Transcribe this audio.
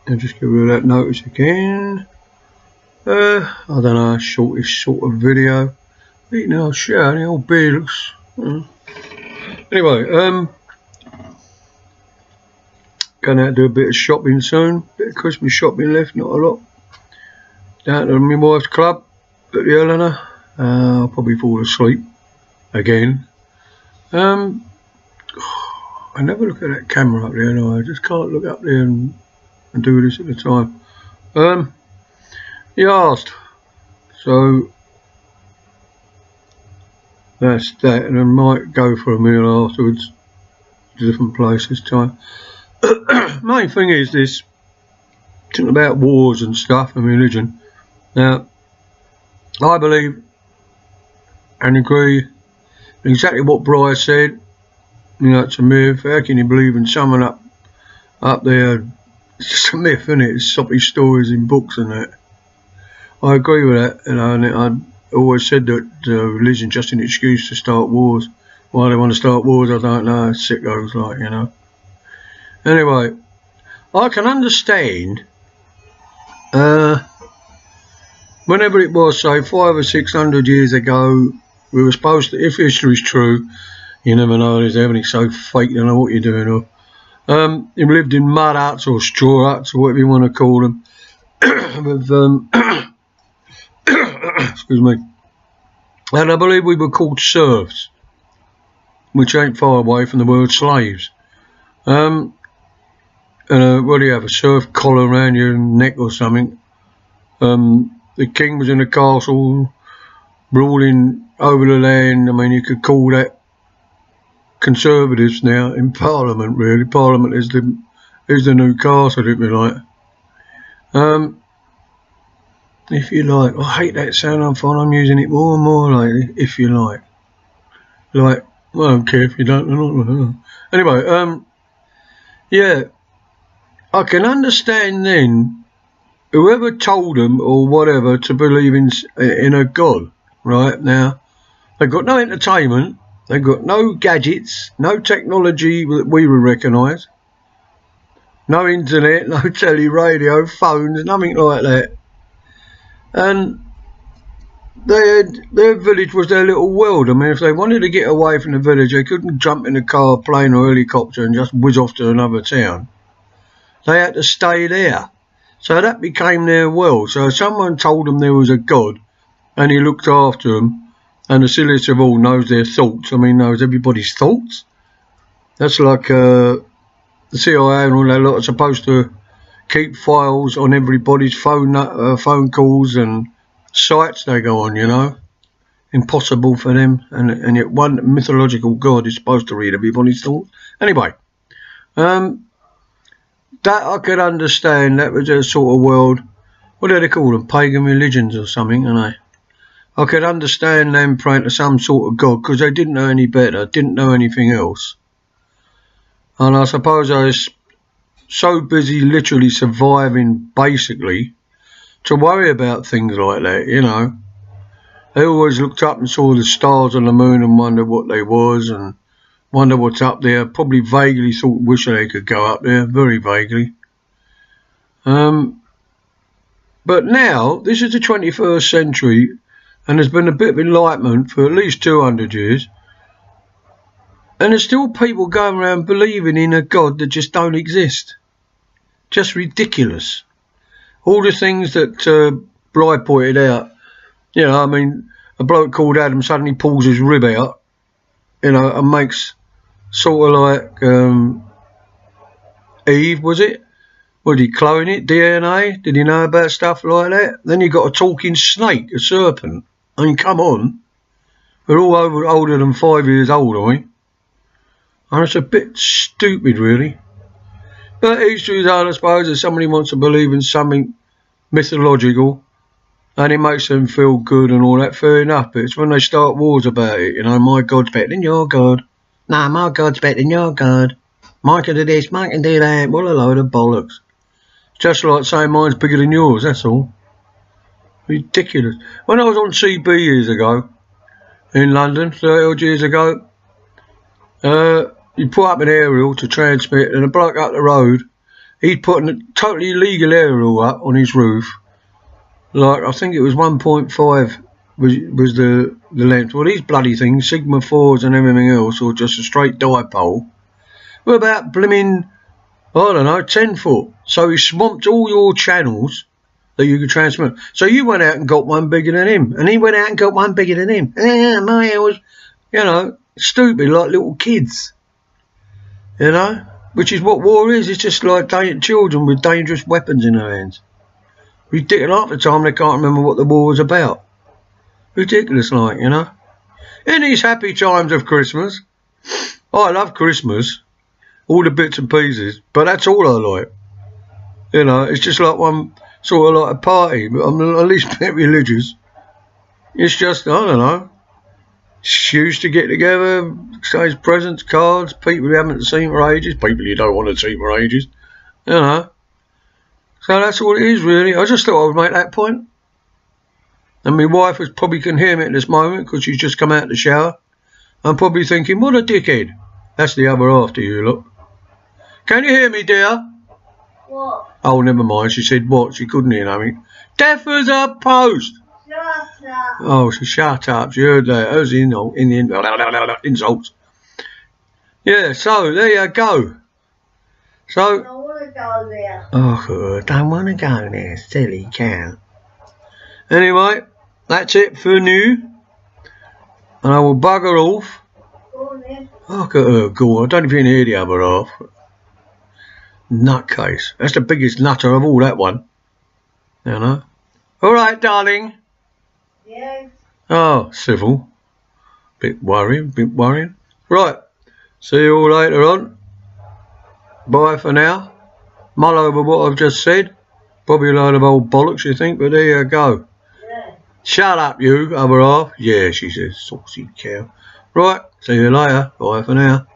I'll just give you that notice again. I don't know, shortish sort of video. Eating our share, the old beard looks. Anyway, going out to do a bit of shopping soon. Bit of Christmas shopping left, not a lot. Down to my wife's club at the Eleanor. I'll probably fall asleep again. I never look at that camera up there, no, I just can't look up there and do this at the time. He asked, so that's that, and I might go for a meal afterwards to different places time. Main thing is this thing about wars and stuff and religion. Now, I believe and agree exactly what Bryce said. You know, it's a myth. How can you believe in someone up there? It's just a myth, isn't it? It's soppy stories in books and that. I agree with that, you know, and I always said that religion's just an excuse to start wars. Why they want to start wars, I don't know. Sickos, like, you know. Anyway, I can understand whenever it was, say, 500 or 600 years ago, we were supposed to, if history's true, you never know, there's everything so fake, you don't know what you're doing. Or you lived in mud huts or straw huts or whatever you want to call them. With, excuse me. And I believe we were called serfs, which ain't far away from the word slaves. And what do you have, a serf collar around your neck or something? The king was in a castle ruling over the land. I mean, you could call that conservatives now in Parliament, really. Parliament is the new castle, if you like. If you like. I hate that sound, I'm using it more and more lately. If you like. Like, well, I don't care if you don't. Anyway, yeah. I can understand then whoever told them or whatever to believe in a god, right? Now, they've got no entertainment, they've got no gadgets, no technology that we would recognise, no internet, no telly, radio, phones, nothing like that. And their village was their little world. I mean, if they wanted to get away from the village, they couldn't jump in a car, plane or helicopter and just whiz off to another town. They had to stay there. So that became their world. So if someone told them there was a god and he looked after them, and the silliest of all knows their thoughts, I mean, knows everybody's thoughts. That's like the CIA and all that lot are supposed to keep files on everybody's phone calls and sites they go on, you know. Impossible for them. And yet one mythological god is supposed to read everybody's thoughts. Anyway, that I could understand. That was a sort of world, what do they call them, pagan religions or something, aren't they? I could understand them praying to some sort of god because they didn't know any better, didn't know anything else. And I suppose I was so busy literally surviving basically to worry about things like that, you know. They always looked up and saw the stars on the moon and wondered what they was and wonder what's up there. Probably vaguely thought, wish they could go up there, very vaguely. But now, this is the 21st century, and there's been a bit of enlightenment for at least 200 years. And there's still people going around believing in a God that just don't exist. Just ridiculous. All the things that Bly pointed out, you know, I mean, a bloke called Adam suddenly pulls his rib out, you know, and makes sort of like Eve, was it? Was he clone it? DNA? Did he know about stuff like that? Then you got a talking snake, a serpent. I mean, come on. We're all older than 5 years old, are we? And it's a bit stupid, really. But each to his own, I suppose. If somebody wants to believe in something mythological and it makes them feel good and all that, fair enough. But it's when they start wars about it, you know, my God's better than your God. No, my God's better than your God. Mine can do this, mine can do that. What a load of bollocks. Just like saying mine's bigger than yours, that's all. Ridiculous. When I was on CB years ago, in London, 30 odd years ago, you put up an aerial to transmit, and a bloke up the road, he'd put a totally illegal aerial up on his roof. Like, I think it was 1.5 was the length. Well, these bloody things, Sigma 4s and everything else, or just a straight dipole, were about blimmin', I don't know, 10 foot. So he swamped all your channels that you could transmit. So you went out and got one bigger than him, and he went out and got one bigger than him. Mate, it was, you know, stupid, like little kids, you know, which is what war is. It's just like children with dangerous weapons in their hands. Ridiculous. Half the time they can't remember what the war was about. Ridiculous, like, you know. In these happy times of Christmas, I love Christmas, all the bits and pieces, but that's all I like. You know, it's just like one sort of like a party, but I'm at least a bit religious. It's just, I don't know, excuse to get together, exchange presents, cards, people you haven't seen for ages, people you don't want to see for ages, you know. So that's all it is, really. I just thought I would make that point. And my wife probably can hear me at this moment because she's just come out of the shower. I'm probably thinking, what a dickhead. That's the other half to you, look. Can you hear me, dear? What? Oh, never mind. She said what? She couldn't hear nothing. Deaf as a post. Shut up. Oh, she shut up. She heard that. That was the insults. Yeah, so there you go. So. I don't want to go there. Oh, don't want to go there, silly cow. Anyway, that's it for now. And I will bugger off. Go on then. Look at her go on. I don't know if you can hear the other half. Nutcase. That's the biggest nutter of all, that one. You know. Alright, darling. Yes. Oh, civil. Bit worrying. Right. See you all later on. Bye for now. Mull over what I've just said. Probably a load of old bollocks, you think, but there you go. Yeah. Shut up, you, other half. Yeah, she says, saucy cow. Right, see you later. Bye for now.